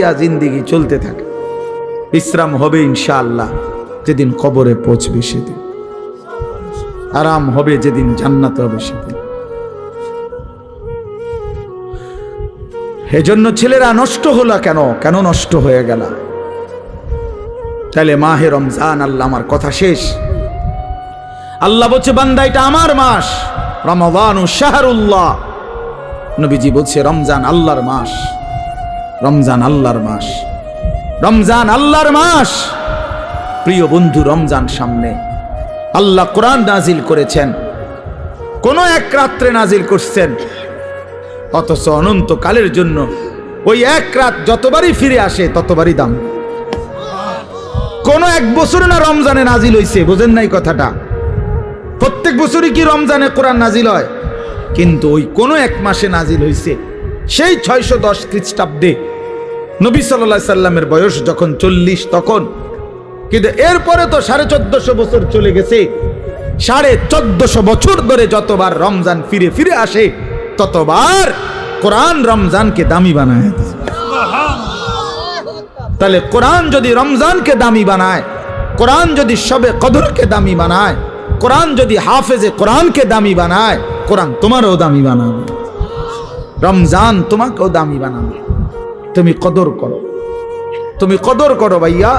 দিয়া জিন্দিগি চলতে থাকে। বিশ্রাম হবে ইনশাআল্লাহ যেদিন কবরে পৌঁছবে সেদিন, আরাম হবে যেদিন জান্নাত হবে সেদিন। এজন্য ছেলেরা নষ্ট হলো কেন? কেন নষ্ট হয়ে গেল? তাহলে মাহে রমজান, আল্লাহ আমার কথা শেষ। আল্লাহ বলছে বান্দা এটা আমার মাস, রমাদানু শাহরুল্লাহ। নবীজি বলছে রমজান আল্লাহর মাস, রমজান আল্লাহর মাস, রমজান আল্লাহর মাস। প্রিয় বন্ধু, রমজান সামনে। আল্লাহ কোরআন নাজিল করেছেন, কোন এক রাত্রে নাজিল করছেন, অথচ অনন্তকালের জন্য ওই এক রাত যতবারই ফিরে আসে ততবারই দাম। কোন এক বছর না রমজানে নাজিল হইছে, বোঝেন নাই কথাটা? প্রত্যেক বছরই কি রমজানে কোরআন নাজিল হয়? কিন্তু ওই কোন এক মাসে নাজিল হইছে, সেই 610 খ্রিস্টাব্দে নবী সাল্লাল্লাহু আলাইহি সাল্লামের বয়স যখন 40 তখন। কিন্তু এরপরে তো 1450 বছর চলে গেছে। 1450 বছর ধরে যতবার রমজান ফিরে ফিরে আসে ততবার কোরআন রমজানকে দামি বানায়। তাহলে কোরআন যদি রমজানকে দামি বানায়, কোরআন যদি শবে কদরকে দামি বানায়, কোরআন যদি হাফেজে কোরআনকে দামি বানায়, কোরআন তোমারও দামি বানাবে, রমজান তোমাকেও দামি বানাবে। তুমি কদর করো, তুমি কদর করো ভাইয়া।